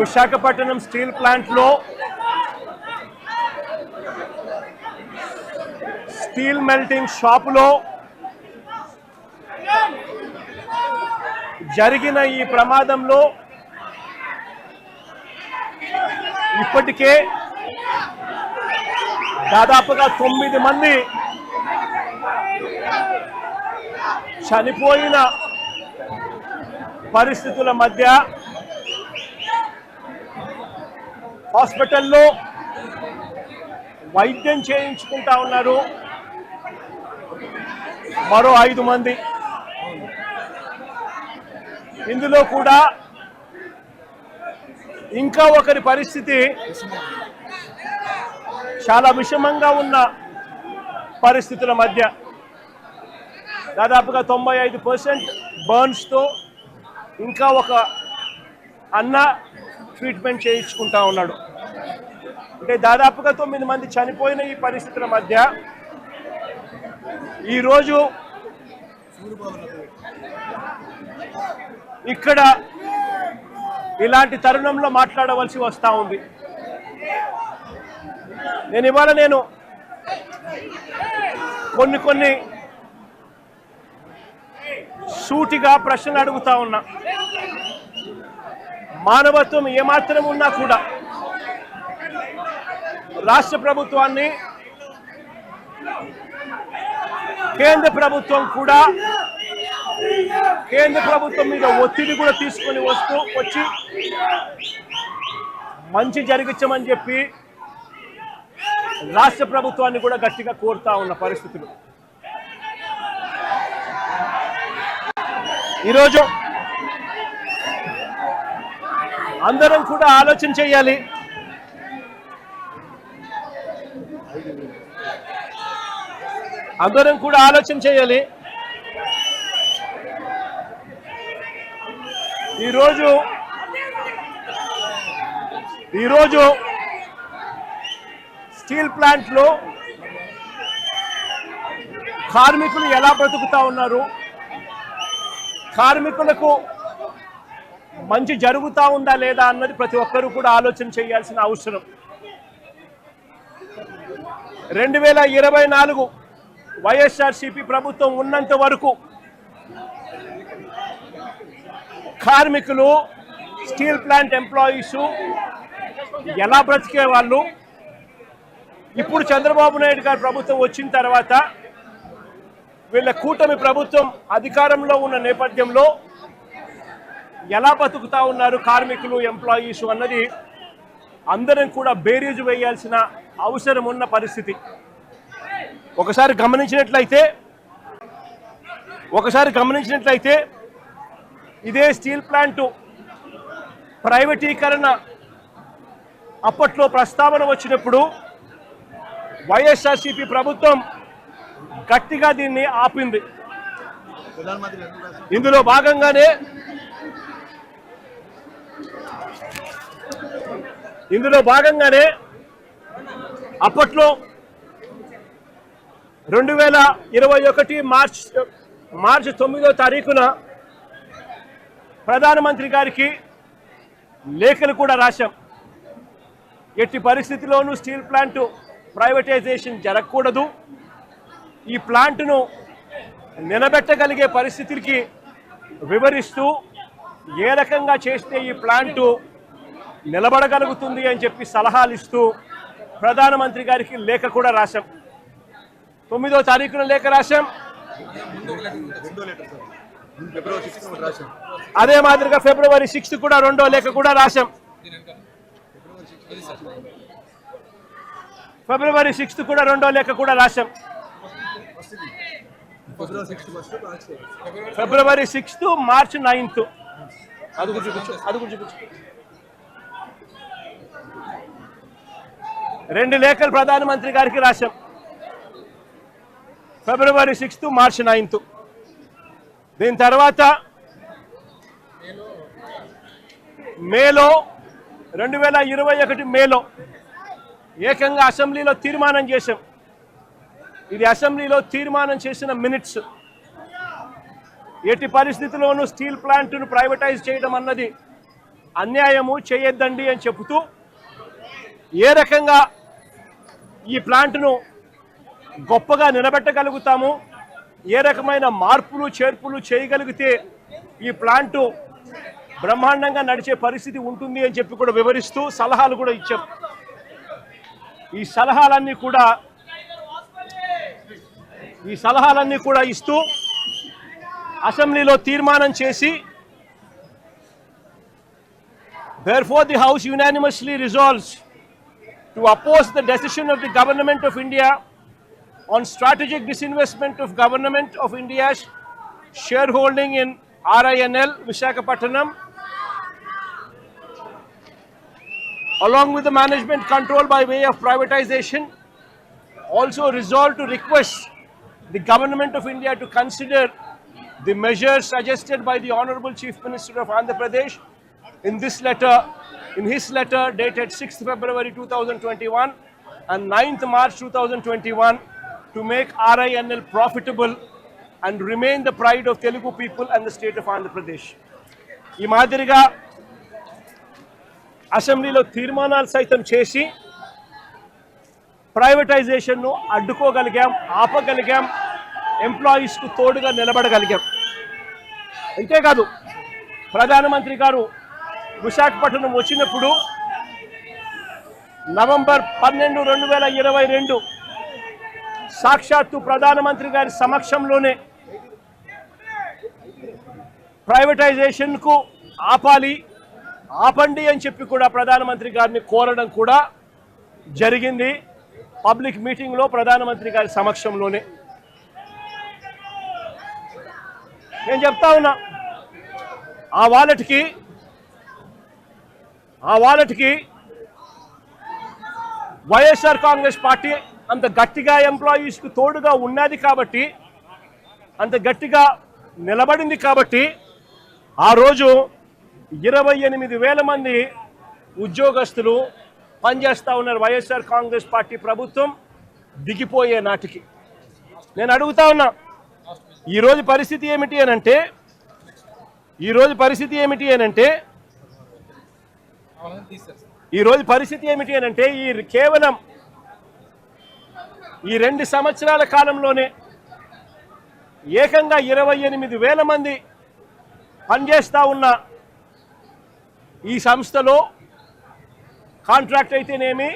Visakhapatnam steel ప్లాంట్లో steel melting షాపులో జరిగిన ఈ ప్రమాదంలో ఇప్పటికే దాదాపుగా 9 మంది చనిపోయిన పరిస్థితుల మధ్య హాస్పిటల్లో వైద్యం చేయించుకుంటా ఉన్నారు మరో 5 మంది. ఇందులో కూడా ఇంకా ఒకరి పరిస్థితి చాలా విషమంగా ఉన్న పరిస్థితుల మధ్య దాదాపుగా 95% బర్న్స్తో ఇంకా ఒక అన్న ట్రీట్మెంట్ చేయించుకుంటా ఉన్నాడు. అంటే దాదాపుగా 9 మంది చనిపోయిన ఈ పరిస్థితుల మధ్య ఈరోజు ఇక్కడ ఇలాంటి తరుణంలో మాట్లాడవలసి వస్తూ ఉంది. ఇవాళ నేను కొన్ని సూటిగా ప్రశ్నలు అడుగుతా ఉన్నా. మానవత్వం ఏమాత్రం ఉన్నా కూడా రాష్ట్ర ప్రభుత్వాన్ని కేంద్ర ప్రభుత్వం కూడా కేంద్ర ప్రభుత్వం మీద ఒత్తిడి కూడా తీసుకొని వచ్చి మంచి జరిగించమని చెప్పి రాష్ట్ర ప్రభుత్వాన్ని కూడా గట్టిగా కోరుతా ఉన్న పరిస్థితులు. ఈరోజు అందరం కూడా ఆలోచన చేయాలి. ఈరోజు స్టీల్ ప్లాంట్లో కార్మికులు ఎలా బ్రతుకుతా ఉన్నారు, కార్మికులకు మంచి జరుగుతా ఉందా లేదా అన్నది ప్రతి ఒక్కరూ కూడా ఆలోచన చేయాల్సిన అవసరం. 2024 వైఎస్ఆర్సీపీ ప్రభుత్వం ఉన్నంత వరకు కార్మికులు, స్టీల్ ప్లాంట్ ఎంప్లాయీస్ ఎలా బ్రతికే వాళ్ళు, ఇప్పుడు చంద్రబాబు నాయుడు గారి ప్రభుత్వం వచ్చిన తర్వాత వీళ్ళ కూటమి ప్రభుత్వం అధికారంలో ఉన్న నేపథ్యంలో ఎలా బతుకుతా ఉన్నారు కార్మికులు, ఎంప్లాయీస్ అన్నది అందరం కూడా బేరీజు వేయాల్సిన అవసరం ఉన్న పరిస్థితి. ఒకసారి గమనించినట్లయితే ఇదే స్టీల్ ప్లాంటు ప్రైవేటీకరణ అప్పట్లో ప్రస్తావన వచ్చినప్పుడు వైఎస్ఆర్సీపీ ప్రభుత్వం గట్టిగా దీన్ని ఆపింది. ఇందులో భాగంగానే అప్పట్లో 2021 మార్చి 9వ తారీఖున ప్రధానమంత్రి గారికి లేఖలు కూడా రాశాం. ఎట్టి పరిస్థితిలోనూ స్టీల్ ప్లాంట్ ప్రైవేటైజేషన్ జరగకూడదు, ఈ ప్లాంట్ను నిలబెట్టగలిగే పరిస్థితికి వివరిస్తూ ఏ రకంగా చేస్తే ఈ ప్లాంటు నిలబడగలుగుతుంది అని చెప్పి సలహాలు ఇస్తూ ప్రధానమంత్రి గారికి లేఖ కూడా రాశాం. 9వ తారీఖున లేఖ రాశాం. అదే మాదిరిగా ఫిబ్రవరి 6 కూడా రెండో లేఖ కూడా రాశాం. ఫిబ్రవరి 6 కూడా రెండో లేఖ కూడా రాశాం. ఫిబ్రవరి 6, మార్చి 9 అది కూడా చూపించు. 2 లేఖలు ప్రధానమంత్రి గారికి రాశాం. ఫిబ్రవరి 6, మార్చి 9. దీని తర్వాత మేలో 2021 మేలో ఏకంగా అసెంబ్లీలో తీర్మానం చేశాం. ఇది అసెంబ్లీలో తీర్మానం చేసిన మినిట్స్. ఎట్టి పరిస్థితుల్లోనూ స్టీల్ ప్లాంట్ను ప్రైవేటైజ్ చేయడం అన్నది అన్యాయము చేయొద్దండి అని చెబుతూ ఏ రకంగా ఈ ప్లాంట్ను గొప్పగా నిలబెట్టగలుగుతాము, ఏ రకమైన మార్పులు చేర్పులు చేయగలిగితే ఈ ప్లాంటు బ్రహ్మాండంగా నడిచే పరిస్థితి ఉంటుంది అని చెప్పి కూడా వివరిస్తూ సలహాలు కూడా ఇచ్చాం. ఈ సలహాలన్నీ కూడా ఇస్తూ అసెంబ్లీలో తీర్మానం చేసి therefore the house unanimously resolves to oppose the decision of the government of India on strategic disinvestment of government of India's shareholding in RINL Visakhapatnam along with the management control by way of privatization. Also resolve to request the government of India to consider the measures suggested by the Honorable Chief Minister of Andhra Pradesh in his letter dated 6th February 2021 and 9th March 2021 to make RINL profitable and remain the pride of Telugu people and the state of Andhra Pradesh. ఈ మాదిరిగా అసెంబ్లీలో తీర్మానాలు సైతం చేసి ప్రైవేటైజేషన్ను అడ్డుకోగలిగాం, ఆపగలిగాం, ఎంప్లాయీస్కు తోడుగా నిలబడగలిగాం. అంతేకాదు ప్రధానమంత్రి గారు విశాఖపట్నం వచ్చినప్పుడు నవంబర్ 12, 2022 సాక్షాత్తు ప్రధానమంత్రి గారి సమక్షంలోనే ప్రైవేటైజేషన్కు ఆపండి అని చెప్పి కూడా ప్రధానమంత్రి గారిని కోరడం కూడా జరిగింది పబ్లిక్ మీటింగ్లో ప్రధానమంత్రి గారి సమక్షంలోనే. నేను చెప్తా ఉన్నా ఆ వాలెట్కి వైఎస్ఆర్ కాంగ్రెస్ పార్టీ అంత గట్టిగా ఎంప్లాయీస్కు తోడుగా ఉన్నది కాబట్టి, అంత గట్టిగా నిలబడింది కాబట్టి ఆ రోజు 28,000 మంది ఉద్యోగస్తులు పనిచేస్తూ ఉన్నారు వైఎస్ఆర్ కాంగ్రెస్ పార్టీ ప్రభుత్వం దిగిపోయే నాటికి. నేను అడుగుతా ఉన్నా ఈరోజు పరిస్థితి ఏమిటి అనంటే కేవలం ఈ 2 సంవత్సరాల కాలంలోనే ఏకంగా 28,000 మంది పనిచేస్తూ ఉన్న ఈ సంస్థలో కాంట్రాక్ట్ అయితేనేమి,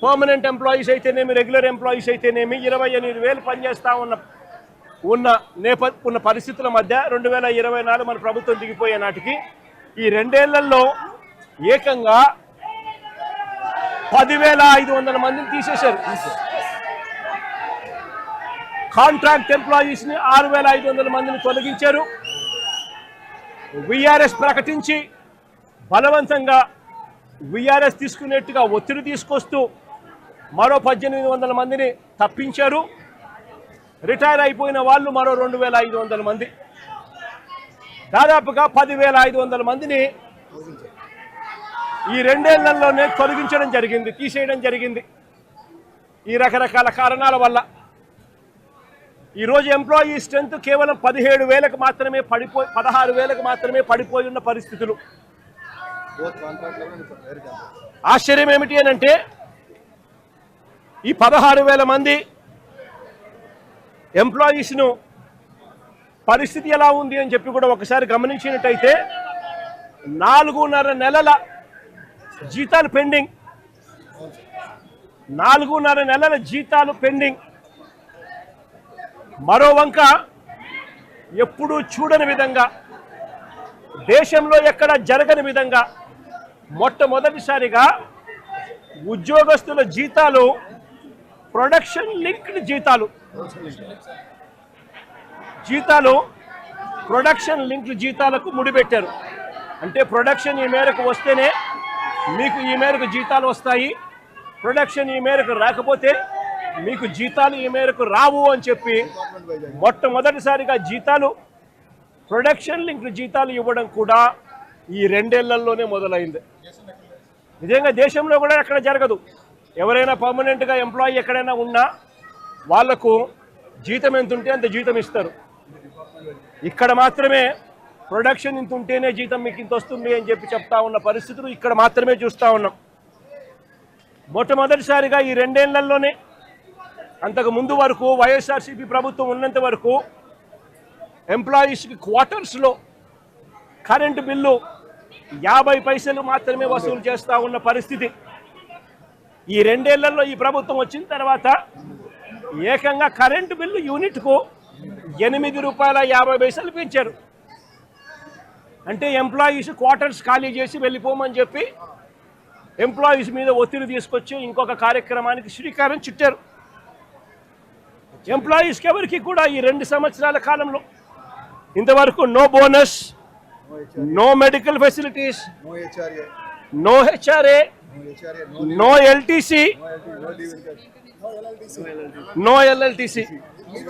పర్మనెంట్ ఎంప్లాయీస్ అయితేనేమి, రెగ్యులర్ ఎంప్లాయీస్ అయితేనేమి 28,000 పనిచేస్తూ ఉన్న పరిస్థితుల మధ్య 2024 మన ప్రభుత్వం దిగిపోయే నాటికి ఈ 2 ఏళ్లలో ఏకంగా 10,500 మందిని తీసేశారు. కాంట్రాక్ట్ ఎంప్లాయీస్ని 6,500 మందిని తొలగించారు. విఆర్ఎస్ ప్రకటించి బలవంతంగా విఆర్ఎస్ తీసుకునేట్టుగా ఒత్తిడి తీసుకొస్తూ మరో 1,800 మందిని తప్పించారు. రిటైర్ అయిపోయిన వాళ్ళు మరో 2,500 మంది, దాదాపుగా 10,500 మందిని ఈ 2 ఏళ్లలోనే తొలగించడం జరిగింది, తీసేయడం జరిగింది. ఈ రకరకాల కారణాల వల్ల ఈరోజు ఎంప్లాయీ స్ట్రెంత్ కేవలం 17,000కు మాత్రమే 16,000కు మాత్రమే పడిపోయి ఉన్న పరిస్థితులు. ఆశ్చర్యం ఏమిటి అనంటే ఈ 16,000 మంది ఎంప్లాయీస్ను పరిస్థితి ఎలా ఉంది అని చెప్పి కూడా ఒకసారి గమనించినట్టయితే 4.5 నెలల జీతాలు పెండింగ్, 4.5 నెలల జీతాలు పెండింగ్. మరో వంక ఎప్పుడూ చూడని విధంగా, దేశంలో ఎక్కడ జరగని విధంగా మొట్టమొదటిసారిగా ఉద్యోగస్తుల జీతాలు ప్రొడక్షన్ లింక్డ్ ప్రొడక్షన్ లింక్డ్ జీతాలకు ముడిపెట్టారు. అంటే ప్రొడక్షన్ ఈ మేరకు వస్తేనే మీకు ఈ మేరకు జీతాలు వస్తాయి, ప్రొడక్షన్ ఈ మేరకు రాకపోతే మీకు జీతాలు ఈ మేరకు రావు అని చెప్పి మొట్టమొదటిసారిగా జీతాలు ప్రొడక్షన్ లింక్డ్ జీతాలు ఇవ్వడం కూడా ఈ 2 ఏళ్లలోనే మొదలైంది. నిజంగా దేశంలో కూడా ఎక్కడ జరగదు. ఎవరైనా పర్మనెంట్గా ఎంప్లాయీ ఎక్కడైనా ఉన్నా వాళ్లకు జీతం ఎంత ఉంటే అంత జీతం ఇస్తారు. ఇక్కడ మాత్రమే ప్రొడక్షన్ ఇంత ఉంటేనే జీతం మీకు ఇంత వస్తుంది అని చెప్పి చెప్తా ఉన్న పరిస్థితులు ఇక్కడ మాత్రమే చూస్తూ ఉన్నాం. మొట్టమొదటిసారిగా ఈ 2 ఏళ్లలోనే, అంతకు ముందు వరకు వైఎస్ఆర్సీపీ ప్రభుత్వం ఉన్నంత వరకు ఎంప్లాయీస్కి క్వార్టర్స్లో కరెంటు బిల్లు 50 పైసలు మాత్రమే వసూలు చేస్తూ ఉన్న పరిస్థితి. ఈ 2 ఏళ్లలో ఈ ప్రభుత్వం వచ్చిన తర్వాత ఏకంగా కరెంటు బిల్లు యూనిట్కు ₹8.50 పెంచారు. అంటే ఎంప్లాయీస్ క్వార్టర్స్ ఖాళీ చేసి వెళ్ళిపోమని చెప్పి ఎంప్లాయీస్ మీద ఒత్తిడి తీసుకొచ్చి ఇంకొక కార్యక్రమానికి శ్రీకారం చుట్టారు. ఎంప్లాయీస్కి ఎవరికి కూడా ఈ 2 సంవత్సరాల కాలంలో ఇంతవరకు no bonus, no medical facilities, no HRA, no LTC, no ఎల్ఎల్టీసీ.